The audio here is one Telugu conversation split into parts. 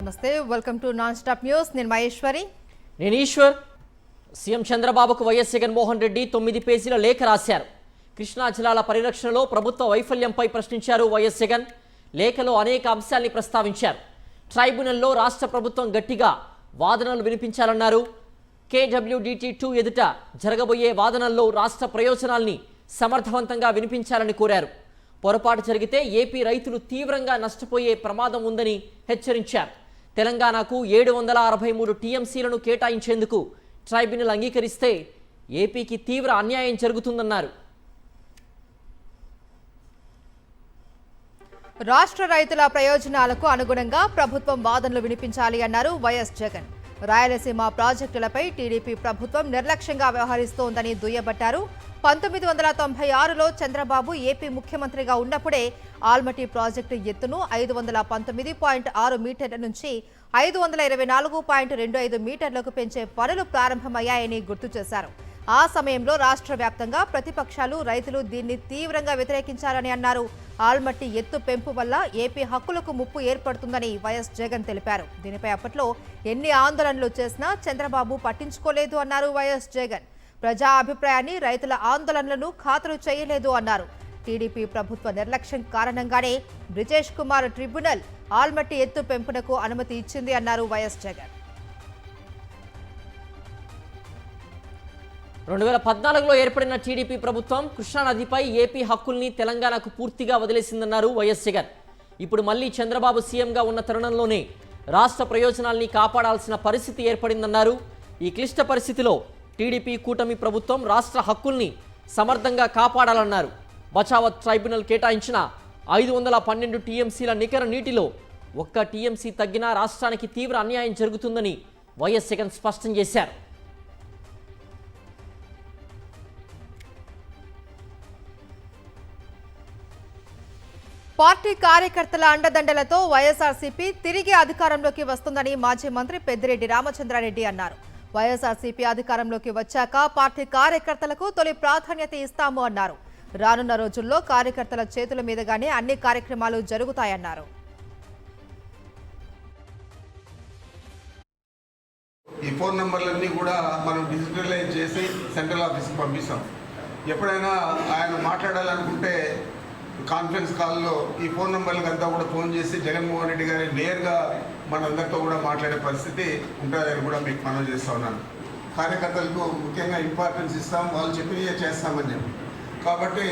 నమస్తే, welcome to non stop news. నేను మహేశ్వరి. నేను ఈశ్వర్. సీఎం చంద్రబాబుకు వైఎస్ జగన్మోహన్ రెడ్డి 9 పేజీల లేఖ రాశారు. కృష్ణా జలాల పరిరక్షణలో ప్రభుత్వ వైఫల్యంపై ప్రశ్నించారు వైఎస్ జగన్. లేఖలో అనేక అంశాల్ని ప్రస్తావించారు. ట్రైబ్యునల్లో రాష్ట్ర ప్రభుత్వం గట్టిగా వాదనలు వినిపించాలన్నారు. KWDT2 ఎదుట జరగబోయే వాదనల్లో రాష్ట్ర ప్రయోజనాల్ని సమర్థవంతంగా వినిపించాలని కోరారు. పొరపాటు జరిగితే ఏపీ రైతులు తీవ్రంగా నష్టపోయే ప్రమాదం ఉందని హెచ్చరించారు. తెలంగాణకు 763 టీఎంసీలను కేటాయించేందుకు ట్రైబ్యునల్ అంగీకరిస్తే ఏపీకి తీవ్ర అన్యాయం జరుగుతుందన్నారు. రాష్ట్ర రైతుల ప్రయోజనాలకు అనుగుణంగా ప్రభుత్వం వాదనలు వినిపించాలి అన్నారు వైఎస్ జగన్. రాయలసీమ ప్రాజెక్టులపై టీడీపీ ప్రభుత్వం నిర్లక్ష్యంగా వ్యవహరిస్తోందని దుయ్యబట్టారు. 1996లో చంద్రబాబు ఏపీ ముఖ్యమంత్రిగా ఉన్నప్పుడే ఆల్మట్టి ప్రాజెక్టు ఎత్తును 519.6 మీటర్ల నుంచి 524.25 మీటర్లకు పెంచే పనులు ప్రారంభమయ్యాయని గుర్తు చేశారు. ఆ సమయంలో రాష్ట్ర వ్యాప్తంగా ప్రతిపక్షాలు, రైతులు దీన్ని తీవ్రంగా వ్యతిరేకించారని అన్నారు. ఆల్మట్టి ఎత్తు పెంపు వల్ల ఏపీ హక్కులకు ముప్పు ఏర్పడుతుందని వైఎస్ జగన్ తెలిపారు. దీనిపై అప్పట్లో ఎన్ని ఆందోళనలు చేసినా చంద్రబాబు పట్టించుకోలేదు అన్నారు వైఎస్ జగన్. ప్రజా అభిప్రాయాన్ని, రైతుల ఆందోళనలను ఖాతరు చేయలేదు అన్నారు. టీడీపీ ప్రభుత్వ నిర్లక్ష్యం కారణంగానే బ్రిజేష్ కుమార్ ట్రిబ్యునల్ ఆల్మట్టి ఎత్తు పెంపునకు అనుమతి ఇచ్చింది అన్నారు వైఎస్ జగన్. 2014లో ఏర్పడిన టీడీపీ ప్రభుత్వం కృష్ణానదిపై ఏపీ హక్కుల్ని తెలంగాణకు పూర్తిగా వదిలేసిందన్నారు వైఎస్ జగన్. ఇప్పుడు మళ్లీ చంద్రబాబు సీఎంగా ఉన్న తరుణంలోనే రాష్ట్ర ప్రయోజనాల్ని కాపాడాల్సిన పరిస్థితి ఏర్పడిందన్నారు. ఈ క్లిష్ట పరిస్థితిలో టీడీపీ కూటమి ప్రభుత్వం రాష్ట్ర హక్కుల్ని సమర్థంగా కాపాడాలన్నారు. బచావత్ ట్రైబ్యునల్ కేటాయించిన 512 టీఎంసీల నికర నీటిలో 1 టీఎంసీ తగ్గినా రాష్ట్రానికి తీవ్ర అన్యాయం జరుగుతుందని వైఎస్ జగన్ స్పష్టం చేశారు. పార్టీ కార్యకర్తల అండదండలతో వైఎస్ఆర్సీపీ తిరిగి అధికారంలోకి వస్తుందని మాజీ మంత్రి పెద్దిరెడ్డి రామచంద్రారెడ్డి అన్నారు. వైఎస్ఆర్సీపీ అధికారంలోకి వచ్చాక పార్టీ కార్యకర్తలకు తొలి ప్రాధాన్యత ఇస్తాము అన్నారు. రానున్న రోజుల్లో కార్యకర్తల చేతుల మీదుగానే అన్ని కార్యక్రమాలు జరుగుతాయన్నారు. ఈ ఫోన్ నంబర్లన్నీ కూడా మనం డిజిటలైజ్ చేసి సెంట్రల్ ఆఫీస్కి పంపిస్తాం. ఎప్పుడైనా ఆయన మాట్లాడాలనుకుంటే కాన్ఫరెన్స్ కాల్లో ఈ ఫోన్ నెంబర్లకు అంతా కూడా ఫోన్ చేసి జగన్మోహన్ రెడ్డి గారి నేరుగా మనందరితో కూడా మాట్లాడే పరిస్థితి ఉంటుందని కూడా మీకు మనవి చేస్తూ ఉన్నాను. కార్యకర్తలకు ముఖ్యంగా ఇంపార్టెన్స్ ఇస్తాం, వాళ్ళు చెప్పినవే చేస్తామని చెప్పి. కాబట్టి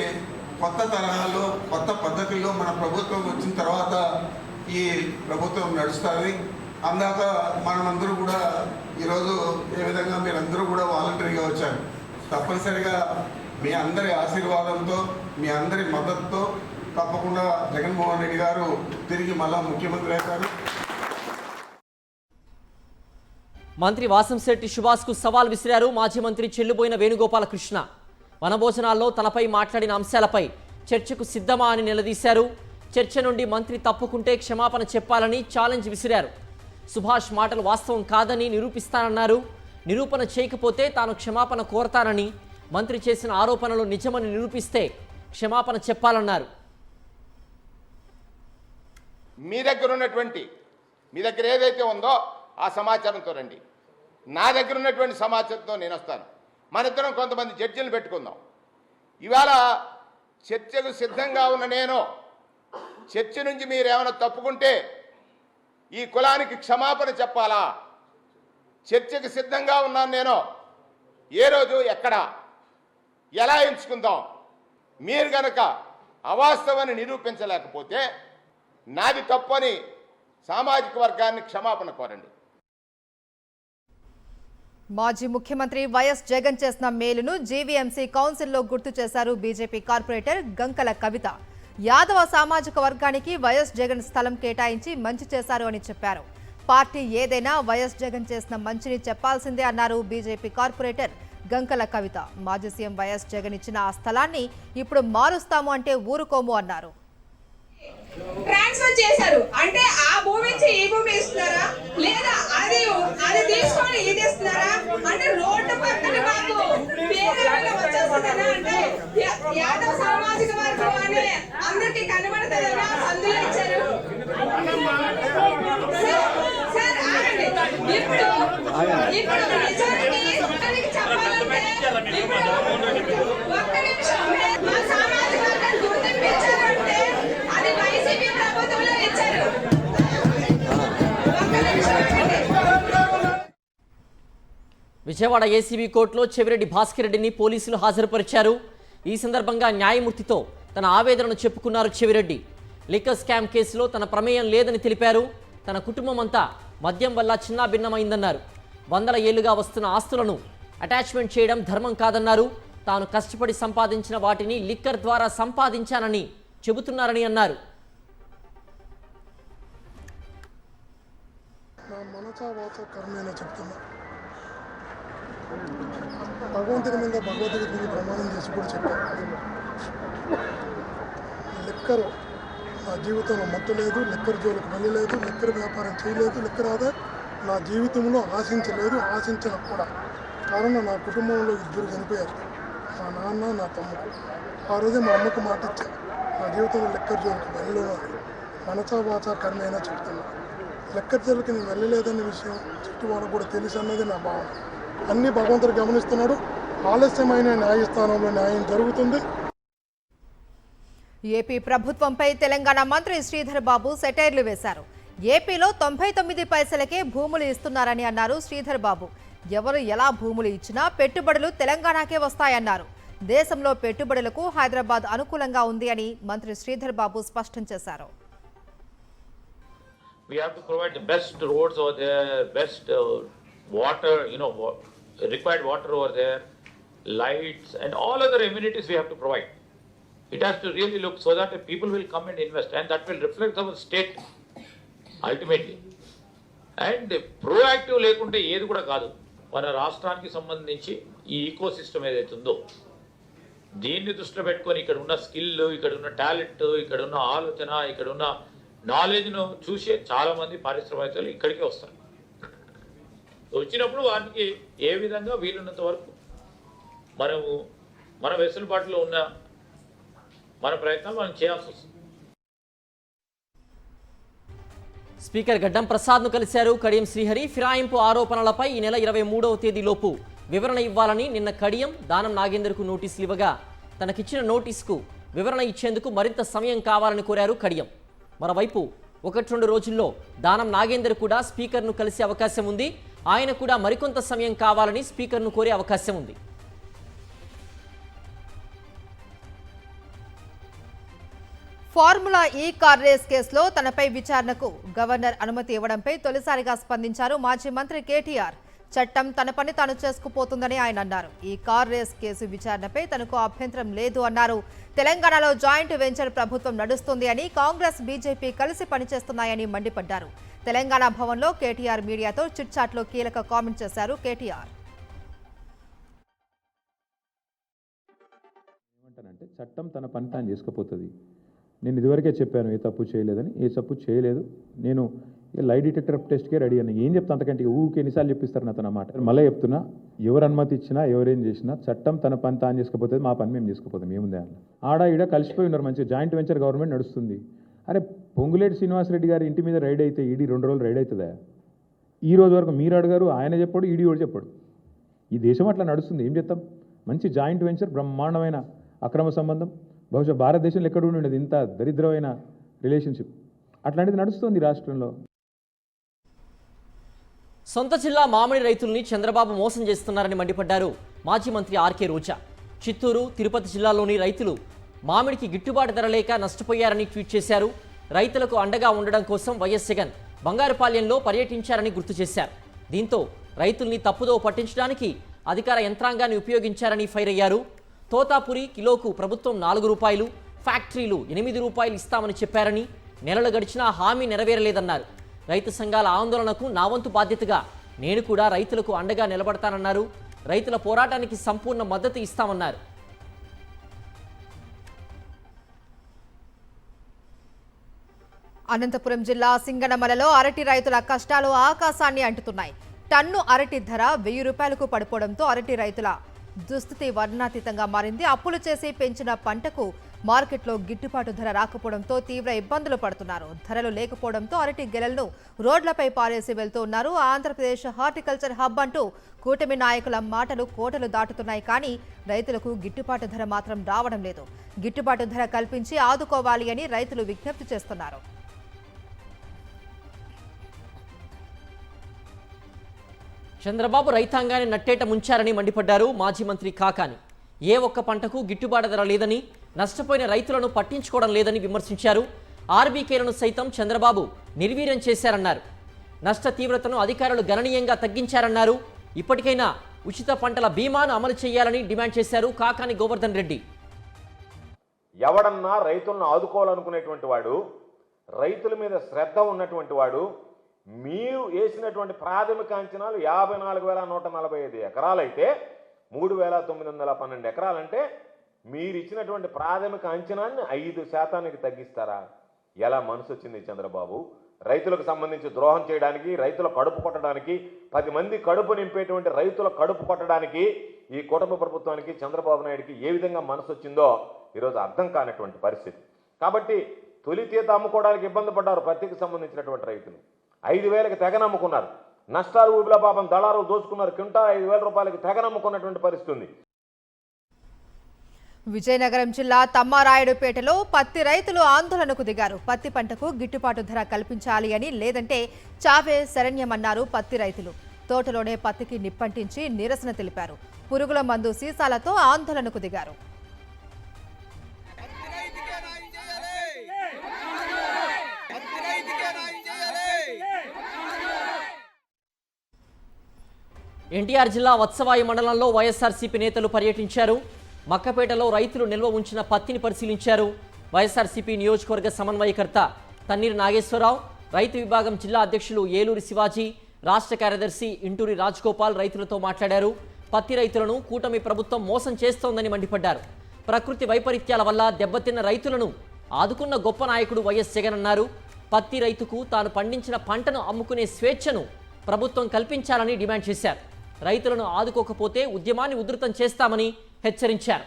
కొత్త తరహాలో, కొత్త పద్ధతిలో మన ప్రభుత్వం వచ్చిన తర్వాత ఈ ప్రభుత్వం నడుస్తుంది. అందాక మనమందరూ కూడా ఈరోజు ఏ విధంగా మీరందరూ కూడా వాలంటరీగా వచ్చారు. తప్పనిసరిగా మీ అందరి ఆశీర్వాదంతో, మీ అందరి మద్దతుతో తప్పకుండా జగన్మోహన్ రెడ్డి గారు తిరిగి మళ్ళా ముఖ్యమంత్రి అవుతారు. మంత్రి వాసంశెట్టి సుభాష్కు సవాల్ విసిరారు మాజీ మంత్రి చెల్లుబోయిన వేణుగోపాలకృష్ణ. వనభోజనాల్లో తనపై మాట్లాడిన అంశాలపై చర్చకు సిద్ధమా అని నిలదీశారు. చర్చ నుండి మంత్రి తప్పుకుంటే క్షమాపణ చెప్పాలని ఛాలెంజ్ విసిరారు. సుభాష్ మాటలు వాస్తవం కాదని నిరూపిస్తానన్నారు. నిరూపణ చేయకపోతే తాను క్షమాపణ కోరతానని, మంత్రి చేసిన ఆరోపణలు నిజమని నిరూపిస్తే క్షమాపణ చెప్పాలన్నారు. మీ దగ్గర ఏదైతే ఉందో ఆ సమాచారంతో రండి. నా దగ్గర ఉన్నటువంటి సమాచారంతో నేను వస్తాను. మన ఇద్దరం కొంతమంది జడ్జిలు పెట్టుకుందాం. ఇవాళ చర్చకు సిద్ధంగా ఉన్న నేను, చర్చ నుంచి మీరు ఏమైనా తప్పుకుంటే ఈ కులానికి క్షమాపణ చెప్పాలా? చర్చకు సిద్ధంగా ఉన్నాను నేను. ఏ రోజు, ఎక్కడ, ఎలా ఎంచుకుందాం? మీరు కనుక అవాస్తవాన్ని నిరూపించలేకపోతే నాది తప్పని సామాజిక వర్గాన్ని క్షమాపణ కోరండి. మాజీ ముఖ్యమంత్రి వైఎస్ జగన్ చేసిన మేలును జీవీఎంసీ కౌన్సిల్లో గుర్తు చేశారు బీజేపీ కార్పొరేటర్ గంకల కవిత. యాదవ సామాజిక వర్గానికి వైఎస్ జగన్ స్థలం కేటాయించి మంచి చేశారు అని చెప్పారు. పార్టీ ఏదైనా వైఎస్ జగన్ చేసిన మంచిని చెప్పాల్సిందే అన్నారు బీజేపీ కార్పొరేటర్ గంకల కవిత. మాజీ సీఎం వైఎస్ జగన్ ఇచ్చిన ఆ స్థలాన్ని ఇప్పుడు మారుస్తాము అంటే ఊరుకోము అన్నారు. ట్రాన్స్ఫర్ చేశారు అంటే ఆ భూమి నుంచి ఈ భూమి ఇస్తున్నారా, లేదా అది తీసుకొని ఇది ఇస్తున్నారా? అంటే రోడ్డు పక్కన మాకు పేరు వచ్చేస్తుందనా? అంటే యాదవ సామాజిక వర్గం అని అందరికి కనబడుతుందన్నా సందులో ఇచ్చారు. ఇప్పుడు నిజానికి చెప్పాలంటే ఒక్క నిమిషం మా సామాజిక వర్గాన్ని గుర్తించారంటే అది వైసీపీ ప్రభుత్వంలో ఇచ్చారు. ఒక్క నిమిషం. విజయవాడ ఏసీబీ కోర్టులో చెవిరెడ్డి భాస్కర్ రెడ్డిని పోలీసులు హాజరుపరిచారు. ఈ సందర్భంగా న్యాయమూర్తితో తన ఆవేదనను చెప్పుకున్నారు చెవిరెడ్డి. లిక్కర్ స్కామ్ కేసులో తన ప్రమేయం లేదని తెలిపారు. తన కుటుంబం అంతా మద్యం వల్ల చిన్నాభిన్నమైందన్నారు. వందల ఏళ్లుగా వస్తున్న ఆస్తులను అటాచ్మెంట్ చేయడం ధర్మం కాదన్నారు. తాను కష్టపడి సంపాదించిన వాటిని లిక్కర్ ద్వారా సంపాదించానని చెబుతున్నారని అన్నారు. నా మనసా వాచ కర్మేనా చెప్తున్నా. భగవంతుడి మీద భగవద్గీత మీద ప్రమాణం చేసి కూడా చెప్పాను, లిక్కర్ నా జీవితంలో మత్తలేదు, లిక్కర్ జోలికి వెళ్ళలేదు, లిక్కర్ వ్యాపారం చేయలేదు, లిక్కర్ ఆదా నా జీవితంలో ఆశించలేదు, ఆశించను కూడా. కారణం నా కుటుంబంలో 2 చనిపోయారు, మా నాన్న నా తమ్ముడు. ఆ రోజే మా అమ్మకు మాట ఇచ్చాను, నా జీవితంలో లిక్కర్ జోలికి వెళ్ళను. మనసా వాచ కర్మేనా చెప్తున్నా. లిక్కర్ జోలికి నేను వెళ్ళలేదనే విషయం చుట్టూ వాళ్ళకు కూడా తెలుసు అన్నది నా భావన. అన్నీ భగవంతుడు గమనిస్తున్నాడు. ఆలస్యమైన న్యాయస్థానంలో న్యాయం జరుగుతుంది. ఏపీ ప్రభుత్వంపై తెలంగాణ మంత్రి శ్రీధర్ బాబు సెటైర్లు వేశారు. ఏపీలో 99 పైసలకే భూములు ఇస్తున్నారని అన్నారు శ్రీధర్ బాబు. ఎవరు ఎలా భూములు ఇచ్చినా పెట్టుబడులు తెలంగాణకే వస్తాయన్నారు. దేశంలో పెట్టుబడులకు హైదరాబాద్ అనుకూలంగా ఉంది అని మంత్రి శ్రీధర్ బాబు స్పష్టం చేశారు. We have to provide the best roads over there, best water, required water over there, lights and all other amenities we have to provide. It has to really look so that people will come and invest, and that will reflect our state ultimately. And proactive లేకుంటే ఏది కూడా కాదు. మన రాష్ట్రానికి సంబంధించి ఈ ఈకో సిస్టమ్ ఏదైతే ఉందో దీన్ని దృష్టిలో పెట్టుకొని ఇక్కడ ఉన్న స్కిల్, ఇక్కడ ఉన్న టాలెంట్, ఇక్కడ ఉన్న ఆలోచన, ఇక్కడ ఉన్న నాలెడ్జ్ను చూసే చాలా మంది పారిశ్రామికవేత్తలు ఇక్కడికే వస్తారు. వచ్చినప్పుడు వాటికి ఏ విధంగా వీలున్నంత వరకు మన వెసులుబాటులో ఉన్న మన ప్రయత్నాలు మనం చేయాల్సి వస్తుంది. స్పీకర్ గడ్డం ప్రసాద్ను కలిశారు కడియం శ్రీహరి. ఫిరాయింపు ఆరోపణలపై ఈ నెల 23వ తేదీలోపు వివరణ ఇవ్వాలని నిన్న కడియం దానం నాగేందర్కు నోటీసులు ఇవ్వగా తనకిచ్చిన నోటీసుకు వివరణ ఇచ్చేందుకు మరింత సమయం కావాలని కోరారు కడియం. మరోవైపు 1-2 రోజుల్లో దానం నాగేందర్ కూడా స్పీకర్ను కలిసే అవకాశం ఉంది. ఆయన కూడా మరికొంత సమయం కావాలని స్పీకర్ను కోరే అవకాశం ఉంది. ఫార్ములా ఈ కార్ రేస్ కేసులో తనపై విచారణకు గవర్నర్ అనుమతి ఇవ్వడంపై తొలిసారిగా స్పందించారు మాజీ మంత్రి కేటీఆర్. చట్టం తన పని తాను చేసుకుపోతుందని ఆయన అన్నారు. ఈ కార్ రేస్ కేసు విచారణపై తనకు అభ్యంతరం లేదు అన్నారు. తెలంగాణలో జాయింట్ వెంచర్ ప్రభుత్వం నడుస్తుంది అని, కాంగ్రెస్ బీజేపీ కలిసి పనిచేస్తున్నాయని మండిపడ్డారు. తెలంగాణ భవన్లో కేటీఆర్ మీడియాతో చిట్చాట్లో కీలక కామెంట్ చేశారు కేటీఆర్. ఏమంటానంటే చట్టం తన పని తాను చేసుకుపోతుంది. నేను ఇదివరకే చెప్పాను ఏ తప్పు చేయలేదని. ఏ తప్పు చేయలేదు. నేను లై డిటెక్టర్ టెస్ట్కే రెడీ అని ఏం చెప్తా, అంతకంటే ఊరికి ఎన్నిసార్లు చెప్పిస్తారు నాతో అన్నమాట. మళ్ళీ చెప్తున్నా, ఎవరు అనుమతి ఇచ్చినా ఎవరేం చేసినా చట్టం తన పని తాను చేసుకుపోతుంది, మా పని మేము చేసుకుపోతాం. ఏముంది అని ఆడ ఈడ కలిసిపోయి ఉన్నారు. మంచిగా జాయింట్ వెంచర్ గవర్నమెంట్ నడుస్తుంది. అరే పొంగులేటి శ్రీనివాసరెడ్డి గారి ఇంటి మీద రైడ్ అయితే ఈడీ 2 రోజులు రైడ్ అవుతుందా? ఈ రోజు వరకు మీరు అడిగారు, ఆయన చెప్పాడు, ఈడీ కూడా చెప్పాడు. ఈ దేశం అట్లా నడుస్తుంది. ఏం చేస్తాం? మంచి జాయింట్ వెంచర్, బ్రహ్మాండమైన అక్రమ సంబంధం. బహుశా భారతదేశంలో ఎక్కడ ఉండేది ఇంత దరిద్రమైన రిలేషన్షిప్. అట్లాంటిది నడుస్తుంది రాష్ట్రంలో. సొంత జిల్లా మామిడి రైతుల్ని చంద్రబాబు మోసం చేస్తున్నారని మండిపడ్డారు మాజీ మంత్రి ఆర్కే రోజా. చిత్తూరు, తిరుపతి జిల్లాలోని రైతులు మామిడికి గిట్టుబాటు ధర లేక నష్టపోయారని ట్వీట్ చేశారు. రైతులకు అండగా ఉండడం కోసం వైఎస్ జగన్ బంగారుపాలెంలో పర్యటించారని గుర్తు చేశారు. దీంతో రైతుల్ని తప్పుదో పట్టించడానికి అధికార యంత్రాంగాన్ని ఉపయోగించారని ఫైర్ అయ్యారు. తోతాపురి కిలోకు ప్రభుత్వం 4 రూపాయలు, ఫ్యాక్టరీలు 8 రూపాయలు ఇస్తామని చెప్పారని, నెలలు గడిచినా హామీ నెరవేరలేదన్నారు. రైతు సంఘాల ఆందోళనకు నా వంతు బాధ్యతగా నేను కూడా రైతులకు అండగా నిలబడతానన్నారు. రైతుల పోరాటానికి సంపూర్ణ మద్దతు ఇస్తామన్నారు. అనంతపురం జిల్లా సింగనమలలో అరటి రైతుల కష్టాలు ఆకాశాన్ని అంటుతున్నాయి. టన్ను అరటి ధర 1000 రూపాయలకు పడిపోవడంతో అరటి రైతుల దుస్థితి వర్ణాతీతంగా మారింది. అప్పులు చేసి పెంచిన పంటకు మార్కెట్లో గిట్టుబాటు ధర రాకపోవడంతో తీవ్ర ఇబ్బందులు పడుతున్నారు. ధరలు లేకపోవడంతో అరటి గెలలను రోడ్లపై పారేసి వెళ్తూ ఉన్నారు. ఆంధ్రప్రదేశ్ హార్టికల్చర్ హబ్ అంటూ కూటమి నాయకుల మాటలు కోటలు దాటుతున్నాయి. కానీ రైతులకు గిట్టుబాటు ధర మాత్రం రావడం లేదు. గిట్టుబాటు ధర కల్పించి ఆదుకోవాలి అని రైతులు విజ్ఞప్తి చేస్తున్నారు. చంద్రబాబు రైతాంగాన్ని నట్టేట ముంచారని మండిపడ్డారు మాజీ మంత్రి కాకాని. ఏ ఒక్క పంటకు గిట్టుబాటు ధర లేదని, నష్టపోయిన రైతులను పట్టించుకోవడం లేదని విమర్శించారు. ఆర్బీకేలను సైతం చంద్రబాబు నిర్వీర్యం చేశారన్నారు. నష్ట తీవ్రతను అధికారులు గణనీయంగా తగ్గించారన్నారు. ఇప్పటికైనా ఉచిత పంటల బీమాను అమలు చేయాలని డిమాండ్ చేశారు కాకాని గోవర్ధన్ రెడ్డి. ఎవడన్నా రైతులను ఆదుకోవాలనుకునేటువంటి వాడు, రైతుల మీద శ్రద్ధ ఉన్నటువంటి వాడు, మీరు వేసినటువంటి ప్రాథమిక అంచనాలు 54,145 ఎకరాలైతే 3,912 ఎకరాలంటే మీరు ఇచ్చినటువంటి ప్రాథమిక అంచనాన్ని 5% తగ్గిస్తారా? ఎలా మనసు వచ్చింది చంద్రబాబు? రైతులకు సంబంధించి ద్రోహం చేయడానికి, రైతుల కడుపు కొట్టడానికి, 10 మంది కడుపు నింపేటువంటి రైతుల కడుపు కొట్టడానికి ఈ కుటుంబ ప్రభుత్వానికి, చంద్రబాబు నాయుడికి ఏ విధంగా మనసు వచ్చిందో ఈరోజు అర్థం కానటువంటి పరిస్థితి. కాబట్టి తొలి తీత అమ్ముకోవడానికి ఇబ్బంది పడ్డారు పత్తికి సంబంధించినటువంటి రైతులు. 5,000కి తెగనమ్ముకున్నారు. నష్టాలు ఊబిలో పాపం దళారులు దోచుకున్నారు. క్వింటా 5,000 రూపాయలకి తెగనమ్ముకున్నటువంటి పరిస్థితి ఉంది. విజయనగరం జిల్లా తమ్మారాయుడుపేటలో పత్తి రైతులు ఆందోళనకు దిగారు. పత్తి పంటకు గిట్టుబాటు ధర కల్పించాలి అని, లేదంటే చావే శరణ్యమన్నారు పత్తి రైతులు. తోటలోనే పత్తికి నిప్పంటించి నిరసన తెలిపారు. పురుగుల మందు సీసాలతో ఆందోళనకు దిగారు. ఎన్టీఆర్ జిల్లా వత్సవాయి మండలంలో వైఎస్ఆర్సీపీ నేతలు పర్యటించారు. మక్కపేటలో రైతులు నిల్వ ఉంచిన పత్తిని పరిశీలించారు. వైఎస్ఆర్సీపీ నియోజకవర్గ సమన్వయకర్త తన్నీరు నాగేశ్వరరావు, రైతు విభాగం జిల్లా అధ్యక్షులు ఏలూరి శివాజీ, రాష్ట్ర కార్యదర్శి ఇంటూరి రాజ్గోపాల్ రైతులతో మాట్లాడారు. పత్తి రైతులను కూటమి ప్రభుత్వం మోసం చేస్తోందని మండిపడ్డారు. ప్రకృతి వైపరీత్యాల వల్ల దెబ్బతిన్న రైతులను ఆదుకున్న గొప్ప నాయకుడు వైఎస్ జగన్ అన్నారు. పత్తి రైతుకు తాను పండించిన పంటను అమ్ముకునే స్వేచ్ఛను ప్రభుత్వం కల్పించాలని డిమాండ్ చేశారు. రైతులను ఆదుకోకపోతే ఉద్యమాన్ని ఉధృతం చేస్తామని హెచ్చరించారు.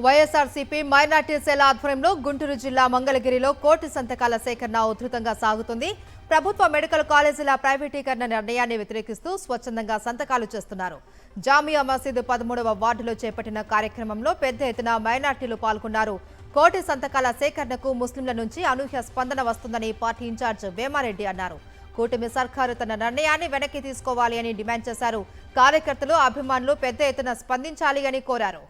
వైఎస్ఆర్సీపీ మైనార్టీ సెల్ ఆధ్వర్యంలో గుంటూరు జిల్లా మంగళగిరిలో కోటి సంతకాల సేకరణ ఉధృతంగా సాగుతుంది. ప్రభుత్వ మెడికల్ కాలేజీల ప్రైవేటీకరణ నిర్ణయాన్ని వ్యతిరేకిస్తూ స్వచ్ఛందంగా సంతకాలు చేస్తున్నారు. జామియా మసీదు 13వ వార్డులో చేపట్టిన కార్యక్రమంలో పెద్ద ఎత్తున మైనార్టీలు పాల్గొన్నారు. కోటి సంతకాల సేకరణకు ముస్లింల నుంచి అనూహ్య స్పందన వస్తుందని పార్టీ ఇన్ఛార్జ్ వేమారెడ్డి అన్నారు. కూటమి సర్కారు తన నిర్ణయాన్ని వెనక్కి తీసుకోవాలి అని డిమాండ్ చేశారు. కార్యకర్తలు, అభిమానులు పెద్ద ఎత్తున స్పందించాలి అని కోరారు.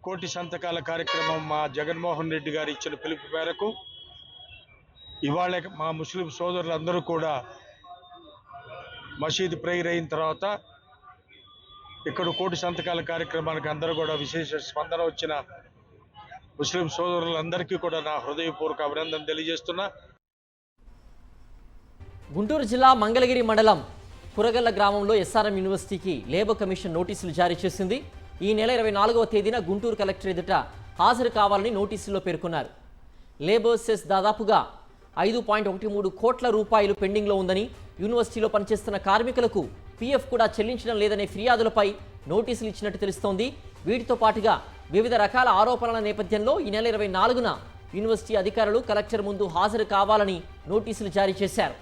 కోటి సంతకాల కార్యక్రమం మా జగన్మోహన్ రెడ్డి గారు ఇచ్చిన పిలుపు మేరకు ఇవాళ మా ముస్లిం సోదరులందరూ కూడా మసీదు ప్రేయర్ అయిన తర్వాత ఇక్కడ కోటి సంతకాల కార్యక్రమానికి అందరూ కూడా విశేష స్పందన వచ్చిన ముస్లిం సోదరులందరికీ కూడా నా హృదయపూర్వక అభినందన తెలియజేస్తున్నా. గుంటూరు జిల్లా మంగళగిరి మండలం కురగల్ల గ్రామంలో ఎస్ఆర్ఎం యూనివర్సిటీకి లేబర్ కమిషన్ నోటీసులు జారీ చేసింది. ఈ నెల 24వ తేదీన గుంటూరు కలెక్టర్ ఎదుట హాజరు కావాలని నోటీసుల్లో పేర్కొన్నారు. లేబర్ సెస్ దాదాపుగా 5.13 కోట్ల రూపాయలు పెండింగ్లో ఉందని, యూనివర్సిటీలో పనిచేస్తున్న కార్మికులకు పీఎఫ్ కూడా చెల్లించడం లేదనే ఫిర్యాదులపై నోటీసులు ఇచ్చినట్టు తెలుస్తోంది. వీటితో పాటుగా వివిధ రకాల ఆరోపణల నేపథ్యంలో ఈ నెల 24న యూనివర్సిటీ అధికారులు కలెక్టర్ ముందు హాజరు కావాలని నోటీసులు జారీ చేశారు.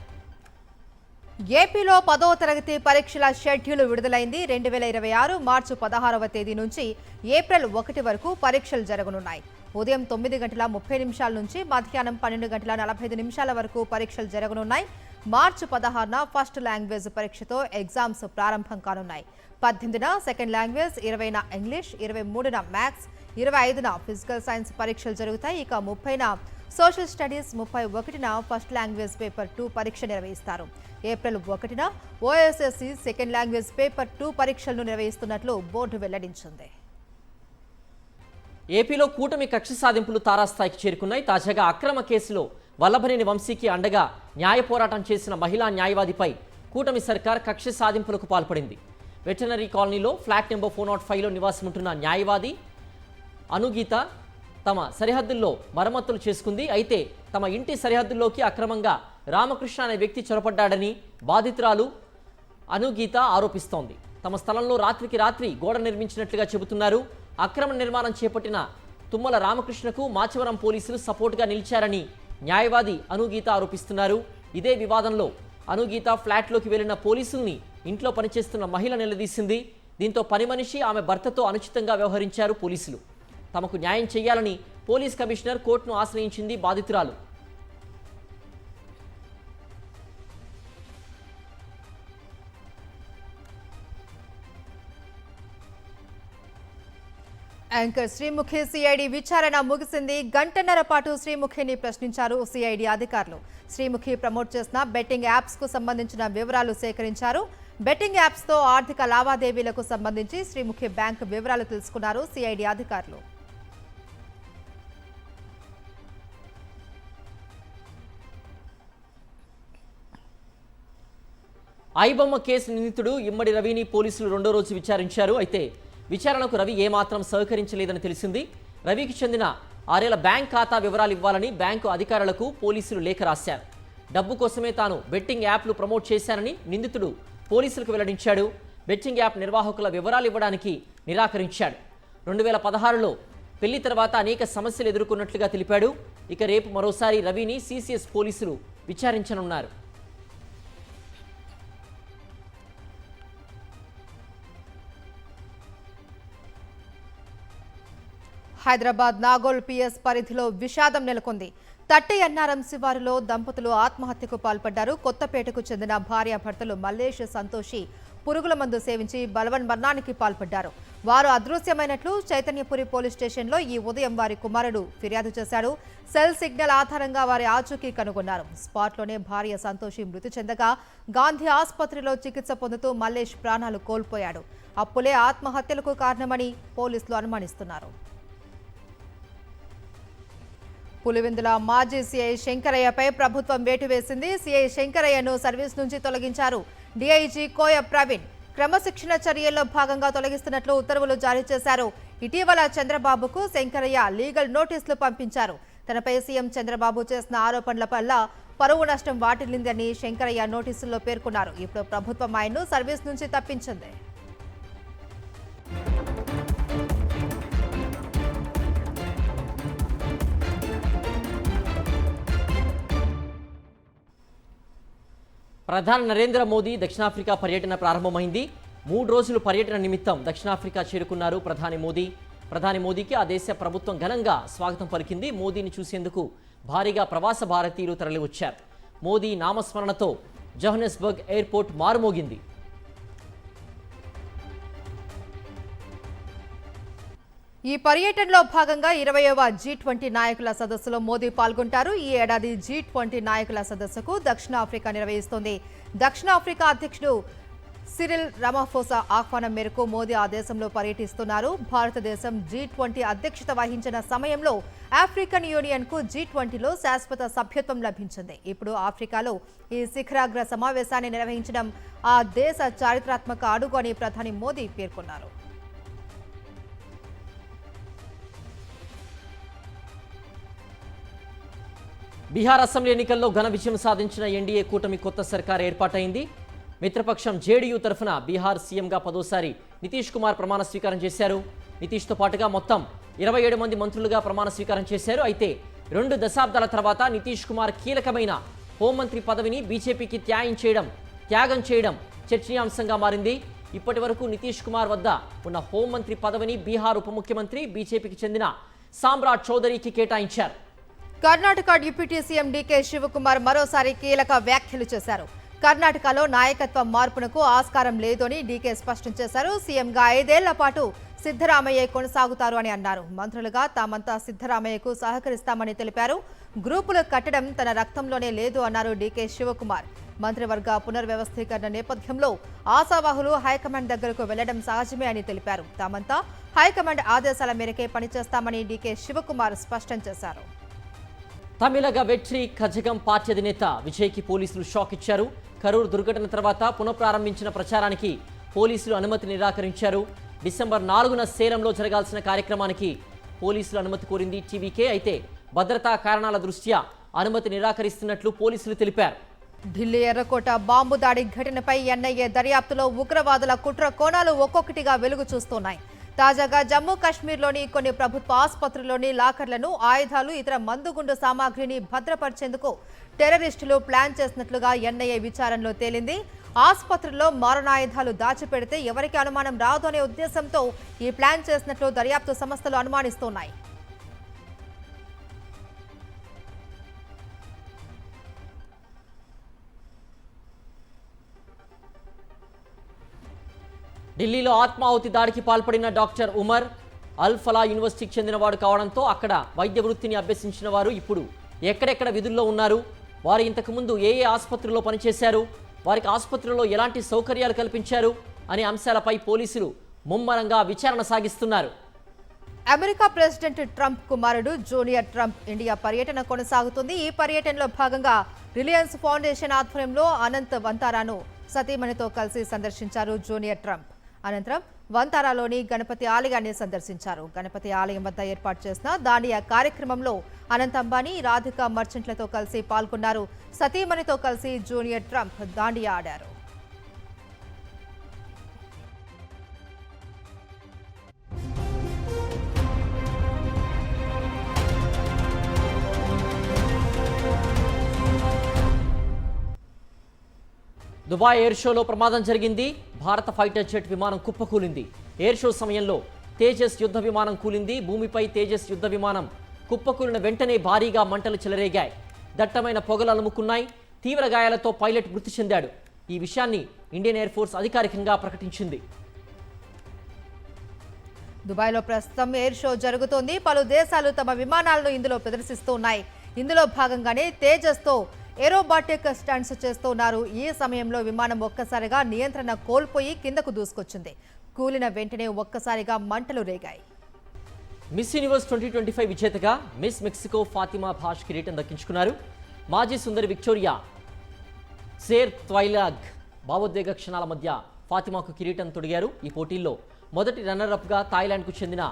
ఏపీలో 10వ తరగతి పరీక్షల షెడ్యూల్ విడుదలైంది. 2026 మార్చి 16వ తేదీ నుంచి ఏప్రిల్ 1 వరకు పరీక్షలు జరగనున్నాయి. ఉదయం 9:30 నుంచి మధ్యాహ్నం 12:45 వరకు పరీక్షలు జరగనున్నాయి. మార్చి 16న ఫస్ట్ లాంగ్వేజ్ పరీక్షతో ఎగ్జామ్స్ ప్రారంభం కానున్నాయి. 18న సెకండ్ లాంగ్వేజ్, 20న ఇంగ్లీష్, 23న మ్యాథ్స్, 25న ఫిజికల్ సైన్స్ పరీక్షలు జరుగుతాయి. ఇక 30న సోషల్ స్టడీస్, 31న ఫస్ట్ లాంగ్వేజ్ పేపర్ 2 పరీక్ష నిర్వహిస్తారు. ఏప్రిల్ 1న ఓఎస్ఎస్సి సెకండ్ లాంగ్వేజ్ పేపర్ 2 పరీక్షలను నిర్వహిస్తున్నట్లు బోర్డు వెల్లడించింది. ఏపీలో కూటమి కక్ష సాధింపులు తారాస్థాయికి చేరుకున్నాయి. తాజాగా అక్రమ కేసులో వల్లభనేని వంశీకి అండగా న్యాయ పోరాటం చేసిన మహిళా న్యాయవాదిపై కూటమి సర్కార్ కక్ష సాధింపులకు పాల్పడింది. వెటర్నరీ కాలనీలో ఫ్లాట్ నెంబర్ 405లో నివాసం ఉంటున్న న్యాయవాది అనుగీత తమ సరిహద్దుల్లో మరమ్మతులు చేసుకుంది. అయితే తమ ఇంటి సరిహద్దుల్లోకి అక్రమంగా రామకృష్ణ అనే వ్యక్తి చొరపడ్డాడని బాధితురాలు అనుగీత ఆరోపిస్తోంది. తమ స్థలంలో రాత్రికి రాత్రి గోడ నిర్మించినట్లుగా చెబుతున్నారు. అక్రమ నిర్మాణం చేపట్టిన తుమ్మల రామకృష్ణకు మాచవరం పోలీసులు సపోర్టుగా నిలిచారని న్యాయవాది అనుగీత ఆరోపిస్తున్నారు. ఇదే వివాదంలో అనుగీత ఫ్లాట్లోకి వెళ్లిన పోలీసుల్ని ఇంట్లో పనిచేస్తున్న మహిళ నిలదీసింది. దీంతో పని మనిషి ఆమె భర్తతో అనుచితంగా వ్యవహరించారు పోలీసులు. తమకు న్యాయం చేయాలని పోలీస్ కమిషనర్ కోర్టును ఆశ్రయించింది బాధితురాలు. యాంకర్ శ్రీముఖి సిఐడి విచారణ ముగిసింది. గంటన్నర పాటు శ్రీముఖిని ప్రశ్నించారు సిఐడి అధికారులు. శ్రీముఖి ప్రమోట్ చేసిన బెట్టింగ్ యాప్స్ కు సంబంధించిన వివరాలు సేకరించారు. బెట్టింగ్ యాప్స్ తో ఆర్థిక లావాదేవీలకు సంబంధించి శ్రీముఖి బ్యాంక్ వివరాలు తెలుసుకున్నారు సిఐడి అధికారులు. ఐబొమ్మ కేసు నిందితుడు ఇమ్మడి రవిని పోలీసులు రెండో రోజు విచారించారు. అయితే విచారణకు రవి ఏమాత్రం సహకరించలేదని తెలిసింది. రవికి చెందిన 6 ఏళ్ల బ్యాంక్ ఖాతా వివరాలు ఇవ్వాలని బ్యాంకు అధికారులకు పోలీసులు లేఖ రాశారు. డబ్బు కోసమే తాను బెట్టింగ్ యాప్లు ప్రమోట్ చేశానని నిందితుడు పోలీసులకు వెల్లడించాడు. బెట్టింగ్ యాప్ నిర్వాహకుల వివరాలు ఇవ్వడానికి నిరాకరించాడు. 2016లో పెళ్లి తర్వాత అనేక సమస్యలు ఎదుర్కొన్నట్లుగా తెలిపాడు. ఇక రేపు మరోసారి రవిని సిసిఎస్ పోలీసులు విచారించనున్నారు. హైదరాబాద్ నాగోల్ పిఎస్ పరిధిలో విషాదం నెలకొంది. తట్టె అన్నారం శివారులో దంపతులు ఆత్మహత్యకు పాల్పడ్డారు. కొత్తపేటకు చెందిన భార్యాభర్తలు మల్లేష్, సంతోషి పురుగుల మందు సేవించి బలవన్మరణానికి పాల్పడ్డారు. వారు అదృశ్యమైనట్లు చైతన్యపురి పోలీస్ స్టేషన్లో ఈ ఉదయం వారి కుమారుడు ఫిర్యాదు చేశాడు. సెల్ సిగ్నల్ ఆధారంగా వారి ఆచూకీ కనుగొన్నారు. స్పాట్లోనే భార్య సంతోషి మృతి చెందగా గాంధీ ఆసుపత్రిలో చికిత్స పొందుతూ మల్లేష్ ప్రాణాలు కోల్పోయాడు. అప్పులే ఆత్మహత్యలకు కారణమని పోలీసులు అనుమానిస్తున్నారు. పులివెందుల మాజీ సీఐ శంకరయ్యపై ప్రభుత్వం వేటు వేసింది. సీఐ శంకరయ్యను సర్వీస్ నుంచి తొలగించారు డీఐజీ కోయ ప్రవీణ్. క్రమశిక్షణ చర్యల్లో భాగంగా తొలగిస్తున్నట్లు ఉత్తర్వులు జారీ చేశారు. ఇటీవల చంద్రబాబుకు శంకరయ్య లీగల్ నోటీసులు పంపించారు. తనపై సీఎం చంద్రబాబు చేసిన ఆరోపణల వల్ల పరువు నష్టం వాటిల్లిందని శంకరయ్య నోటీసుల్లో పేర్కొన్నారు. ఇప్పుడు ప్రభుత్వం ఆయన్ను సర్వీస్ నుంచి తప్పించింది. ప్రధాని నరేంద్ర మోదీ దక్షిణాఫ్రికా పర్యటన ప్రారంభమైంది. 3 రోజుల పర్యటన నిమిత్తం దక్షిణాఫ్రికా చేరుకున్నారు ప్రధాని మోదీకి ఆ దేశ ప్రభుత్వం ఘనంగా స్వాగతం పలికింది. మోదీని చూసేందుకు భారీగా ప్రవాస భారతీయులు తరలివచ్చారు. మోదీ నామస్మరణతో జోహన్నెస్బర్గ్ ఎయిర్పోర్ట్ మారుమోగింది. ఈ పర్యటనలో భాగంగా 20వ G20 నాయకుల సదస్సులో మోదీ పాల్గొంటారు. ఈ ఏడాది G20 నాయకుల సదస్సుకు దక్షిణాఫ్రికా నిర్వహిస్తోంది. దక్షిణాఫ్రికా అధ్యక్షుడు సిరిల్ రామాఫోసా ఆహ్వానం మేరకు మోదీ ఆ దేశంలో పర్యటిస్తున్నారు. భారతదేశం G20 అధ్యక్షత వహించిన సమయంలో ఆఫ్రికన్ యూనియన్కు G20లో శాశ్వత సభ్యత్వం లభించింది. ఇప్పుడు ఆఫ్రికాలో ఈ శిఖరాగ్ర సమావేశాన్ని నిర్వహించడం ఆ దేశ చారిత్రాత్మక అడుగు అని ప్రధాని మోదీ పేర్కొన్నారు. బీహార్ అసెంబ్లీ ఎన్నికల్లో ఘన విజయం సాధించిన ఎన్డీఏ కూటమి కొత్త సర్కార్ ఏర్పాటైంది. మిత్రపక్షం జేడీయూ తరఫున బీహార్ సీఎంగా 10వ నితీష్ కుమార్ ప్రమాణ స్వీకారం చేశారు. నితీష్తో పాటుగా మొత్తం 27 మంది మంత్రులుగా ప్రమాణ స్వీకారం చేశారు. అయితే 2 దశాబ్దాల తర్వాత నితీష్ కుమార్ కీలకమైన హోంమంత్రి పదవిని బీజేపీకి త్యాగం చేయడం చర్చనీయాంశంగా మారింది. ఇప్పటి వరకు నితీష్ కుమార్ వద్ద ఉన్న హోంమంత్రి పదవిని బీహార్ ఉప ముఖ్యమంత్రి బీజేపీకి చెందిన సామ్రాట్ చౌదరికి కేటాయించారు. Karnataka deputy CM DK Shivakumar మరోసారి కీలక వ్యాఖ్యలు చేశారు. కర్ణాటకలో నాయకత్వ మార్పునకు ఆస్కారం లేదని డీకే స్పష్టం చేశారు. సీఎంగా 5 ఏళ్ల పాటు సిద్ధరామయ్య కొనసాగుతారు అని అన్నారు. మంత్రులుగా తామంతా సిద్ధరామయ్యకు సహకరిస్తామని తెలిపారు. గ్రూపులు కట్టడం తన రక్తంలోనే లేదు అన్నారు డీకే శివకుమార్. మంత్రివర్గ పునర్వ్యవస్థీకరణ నేపథ్యంలో ఆశావాహులు హైకమాండ్ దగ్గరకు వెళ్లడం సహజమే అని తెలిపారు. తామంతా హైకమాండ్ ఆదేశాల మేరకే పనిచేస్తామని డీకే శివకుమార్ స్పష్టం చేశారు. తమిళగ వెట్రి కజగం పార్టీ అధినేత విజయ్కి పోలీసులు షాక్ ఇచ్చారు. కరూర్ దుర్ఘటన తర్వాత పునఃప్రారంభించిన ప్రచారానికి పోలీసులు అనుమతి నిరాకరించారు. డిసెంబర్ 4న సేలంలో జరగాల్సిన కార్యక్రమానికి పోలీసులు అనుమతి కోరింది టీవీకే. అయితే భద్రతా కారణాల దృష్ట్యా అనుమతి నిరాకరిస్తున్నట్లు పోలీసులు తెలిపారు. ఢిల్లీ ఎర్రకోట బాంబు దాడి ఘటనపై ఎన్ఐఏ దర్యాప్తులో ఉగ్రవాదుల కుట్ర కోణాలు ఒక్కొక్కటిగా వెలుగు చూస్తున్నాయి. తాజాగా జమ్మూ కాశ్మీర్లోని కొన్ని ప్రభుత్వ ఆసుపత్రుల్లోని లాకర్లను, ఆయుధాలు, ఇతర మందుగుండు సామాగ్రిని భద్రపరిచేందుకు టెర్రరిస్టులు ప్లాన్ చేసినట్లుగా ఎన్ఐఏ విచారణలో తేలింది. ఆసుపత్రుల్లో మారణాయుధాలు దాచిపెడితే ఎవరికి అనుమానం రాదు అనే ఉద్దేశంతో ఈ ప్లాన్ చేసినట్లు దర్యాప్తు సంస్థలు అనుమానిస్తున్నాయి. ఢిల్లీలో ఆత్మాహుతి దాడికి పాల్పడిన డాక్టర్ ఉమర్ అల్ ఫలా యూనివర్సిటీకి చెందినవాడు కావడంతో అక్కడ వైద్య వృత్తిని అభ్యసించిన వారు ఇప్పుడు ఎక్కడెక్కడ విధుల్లో ఉన్నారు, వారు ఇంతకుముందు ఏ ఆసుపత్రిలో పనిచేశారు, వారికి ఆసుపత్రిలో ఎలాంటి సౌకర్యాలు కల్పించారు అనే అంశాలపై పోలీసులు ముమ్మరంగా విచారణ సాగిస్తున్నారు. అమెరికా ప్రెసిడెంట్ ట్రంప్ కుమారుడు జూనియర్ ట్రంప్ ఇండియా పర్యటన కొనసాగుతుంది. ఈ పర్యటనలో భాగంగా రిలయన్స్ ఫౌండేషన్ ఆధ్వర్యంలో అనంత్ వంతారాను సతీమణితో కలిసి సందర్శించారు జూనియర్ ట్రంప్. అనంతరం వంతారాలోని గణపతి ఆలయాన్ని సందర్శించారు. గణపతి ఆలయం వద్ద ఏర్పాటు చేసిన దాండియా కార్యక్రమంలో అనంత్ అంబానీ, రాధికా మర్చెంట్లతో కలిసి పాల్గొన్నారు. సతీమణితో కలిసి జూనియర్ ట్రంప్ దాండియా ఆడారు. దుబాయ్ ఎయిర్ షోలో ప్రమాదం జరిగింది. భారత ఫైటర్ జెట్ విమానం కుప్పకూలింది. ఎయిర్ షో సమయంలో తేజస్ యుద్ధ విమానం కూలింది. భూమిపై తేజస్ యుద్ధ విమానం కుప్పకూలిన వెంటనే భారీగా మంటలు చెలరేగాయి. దట్టమైన పొగలు అలుముకున్నాయి. తీవ్ర గాయాలతో పైలట్ మృతి చెందాడు. ఈ విషయాన్ని ఇండియన్ ఎయిర్ ఫోర్స్ అధికారికంగా ప్రకటించింది. దుబాయ్లో ప్రస్తుతం ఎయిర్ షో జరుగుతోంది. పలు దేశాలు తమ విమానాలను ఇందులో ప్రదర్శిస్తున్నాయి. ఇందులో భాగంగానే తేజస్తో ఏరోబాటిక్ స్టంట్స్ చేస్తున్నారు. ఈ సమయంలో విమానం ఒక్కసారిగా నియంత్రణ కోల్పోయి కిందకు దూసుకొచ్చింది. కూలిన వెంటనే ఒక్కసారిగా మంటలు రేగాయి. మిస్ యూనివర్స్ 2025 విజేతగా మిస్ మెక్సికో ఫాతిమా భాష్ కిరీటం దక్కించుకున్నారు. మాజీ సుందరి విక్టోరియా సేర్ త్వైలాగ్ భావోద్వేగ క్షణాల మధ్య ఫాతిమాకు కిరీటం తొడిగారు. ఈ పోటీల్లో మొదటి రన్నర్అప్గా థాయిలాండ్కు చెందిన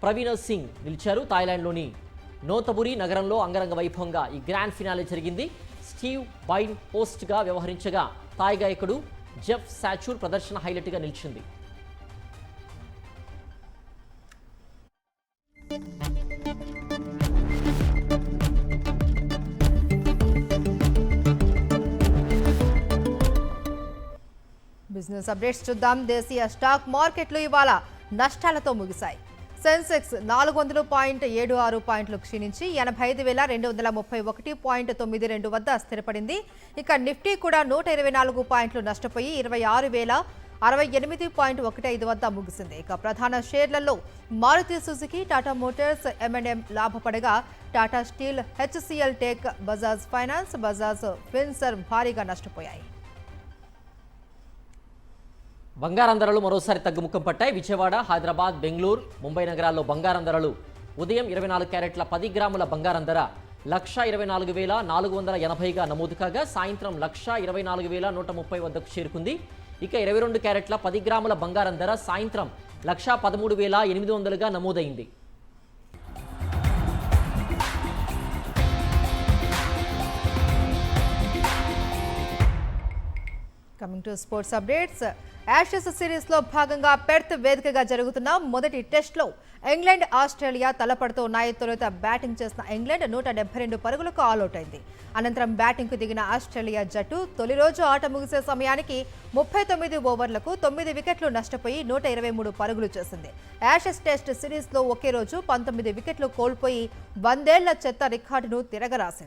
ప్రవీణర్ సింగ్ నిలిచారు. థాయిలాండ్లోని నోతబురి నగరంలో అంగరంగ వైభవంగా ఈ గ్రాండ్ ఫినాలే జరిగింది. స్టీవ్ బైన్ పోస్ట్గా వ్యవహరించగా థాయ్ గాయకుడు జెఫ్ సాచూర్ ప్రదర్శన హైలైట్గా నిలిచింది. బిజినెస్ అప్డేట్స్ చూద్దాం. దేశీయ స్టాక్ మార్కెట్లు ఇవాళ నష్టాలతో ముగిశాయి. సెన్సెక్స్ 400.76 పాయింట్లు క్షీణించి 85,231.92 వద్ద స్థిరపడింది. ఇక నిఫ్టీ కూడా 124 పాయింట్లు నష్టపోయి 26,068.15 వద్ద ముగిసింది. ఇక ప్రధాన షేర్లలో Maruti Suzuki, Tata Motors, M&M లాభపడగా Tata Steel, HCL tech, Bajaj finance, Bajaj Finserv భారీగా నష్టపోయాయి. బంగారం ధరలు మరోసారి తగ్గుముఖం పట్టాయి. విజయవాడ, హైదరాబాద్, బెంగళూరు, ముంబై నగరాల్లో బంగారం ధరలు ఉదయం 24 క్యారెట్ల 10 గ్రాముల బంగారం ధర 1,24,480గా నమోదు కాగా సాయంత్రం 1,24,130 వద్దకు చేరుకుంది. ఇక 22 క్యారెట్ల 10 గ్రాముల బంగారం ధర సాయంత్రం 1,13,800గా నమోదైంది. Coming to sports updates. Ashes సిరీస్లో భాగంగా పెర్త్ వేదికగా జరుగుతున్న మొదటి టెస్ట్లో ఇంగ్లాండ్, ఆస్ట్రేలియా తలపడుతూ ఉన్నాయి. తొలుత బ్యాటింగ్ చేసిన ఇంగ్లాండ్ 172 పరుగులకు ఆల్అౌట్ అయింది. అనంతరం బ్యాటింగ్కు దిగిన ఆస్ట్రేలియా జట్టు తొలి రోజు ఆట ముగిసే సమయానికి 39 ఓవర్లకు 9 వికెట్లు నష్టపోయి 123 పరుగులు చేసింది. యాషెస్ టెస్ట్ సిరీస్లో ఒకే రోజు 19 వికెట్లు కోల్పోయి 100 ఏళ్ల చెత్త రికార్డును తిరగరాసింది.